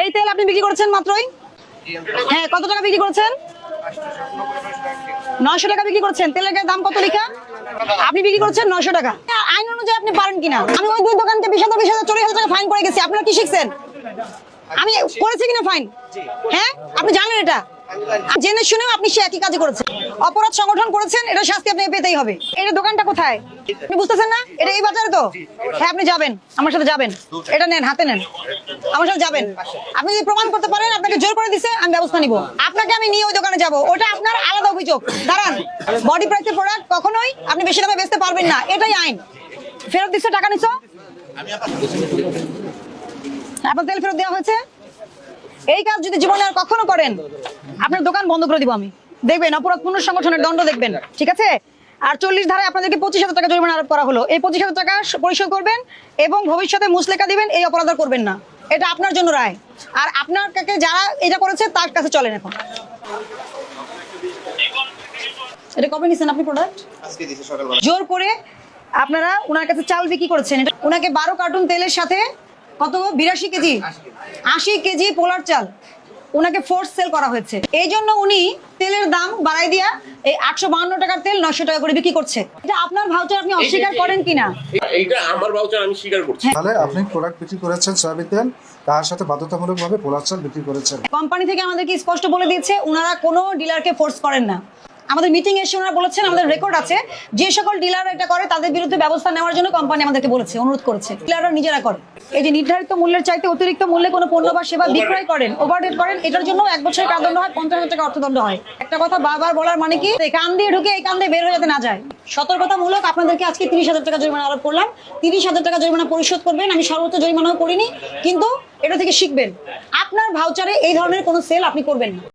এই তেল আপনি বিক্রি করেছেন মাত্রই? হ্যাঁ, কত টাকা বিক্রি করেছেন? 900 টাকা বিক্রি করছেন। তেলের দাম কত লেখা? আপনি বিক্রি করছেন 900 টাকা। আইন অনুযায়ী আপনি পারেন কিনা? আমি ওই দুই দোকানকে 20,000 40,000 টাকা ফাইন করে গেছি। আপনারা কি শিখছেন? আমি করেছি কিনা ফাইন? হ্যাঁ, আপনি জানেন এটা? জেনে শুনেও আপনি সে একই কাজে করেছেন, অপরাধ সংগঠন করেছেন, এটা শাস্তি আপনাকে পেতেই হবে। এই দোকানটা কোথায় আপনি বুঝতেছেন না? এটা এই বাজারে তো। হ্যাঁ, আপনি যাবেন, আমার সাথে যাবেন, এটা নেন, হাতে নেন, আমার সাথে যাবেন। আপনি যদি প্রমাণ করতে পারেন আপনাকে জোর করে দিছে, আমি ব্যবস্থা নিব। আপনাকে আমি নিয়ে ওই দোকানে যাব, ওটা আপনার আলাদা অভিযোগ। দাঁড়ান, বডি প্রাইসের প্রোডাক্ট কখনোই আপনি বেশি দামে বেচতে পারবেন না, এটাই আইন। ফেরত দিচ্ছে, টাকা নিছো, আপনার তেল ফেরত দেওয়া হয়েছে। এই কাজ যদি জীবনে আর কখনো করেন, আপনার দোকান বন্ধ করে দিব আমি। দেখবেন অপরাধ পুনঃসংগঠনের দণ্ড দেখবেন, ঠিক আছে? আর 40 ধারায় আপনাদেরকে 25,000 টাকা জরিমানা আরোপ করা হলো। এই 25,000 টাকা পরিশোধ করবেন এবং ভবিষ্যতে মুচলেখা দিবেন, এই অপরাধ করবেন না। এটা আপনার জন্য রায়। আর আপনার কাছে যারা এটা করেছে তার কাছে চলেন। এখন এটা কবে নিছেন আপনি প্রোডাক্ট? আজকে দিছে সকালবেলা। জোর করে আপনারা ওনার কাছে চাল বিক্রি করেছেন। ওনাকে 12 কার্টুন তেলের সাথে কত 82 কেজি 80 কেজি পোলার চাল ওনাকে ফোর্স সেল করা হয়েছে। এই জন্য উনি তেলের দাম বাড়াই দিয়া এই 852 টাকার তেল 900 টাকা করে বিক্রি করছে। এটা আপনার ভাউচার, আপনি অস্বীকার করেন কিনা? এইটা আমার ভাউচার, আমি স্বীকার করছি। তাহলে আপনি প্রোডাক্ট বিক্রি করেছেন সয়াবিন তেল, তার সাথে বাধ্যতামূলকভাবে পোলার চাল বিক্রি করেছেন। কোম্পানি থেকে আমাদেরকে স্পষ্ট বলে দিয়েছে ওনারা কোনো ডিলারকে ফোর্স করেন না। আমাদের মিটিং এসে ওনারা বলেছেন, আমাদের রেকর্ড আছে, যে সকল ডিলার এটা করে তাদের বিরুদ্ধে ব্যবস্থা নেওয়ার জন্য কোম্পানি আমাদেরকে বলেছে, অনুরোধ করেছে। ডিলাররা নিজেরা করে। এই যে নির্ধারিত মূল্যের চাইতে অতিরিক্ত মূল্যে কোনো পণ্য বা সেবা বিক্রয় করেন, ওভারডেট করেন, এটার জন্য 1 বছরের কারাদণ্ড হয়, 50,000 টাকা অর্থদণ্ড হয়। একটা কথা বারবার বলার মানে কি, এই কান দিয়ে ঢুকে এই কান দিয়ে বের হয়ে যেতে না যায়। সতর্কতামূলক আপনাদেরকে আজকে 30,000 টাকা জরিমানা আরোপ করলাম। 30,000 টাকা জরিমানা পরিশোধ করবেন। আমি সর্বোচ্চ জরিমানাও করিনি, কিন্তু এটা থেকে শিখবেন। আপনার ভাউচারে এই ধরনের কোনো সেল আপনি করবেন না।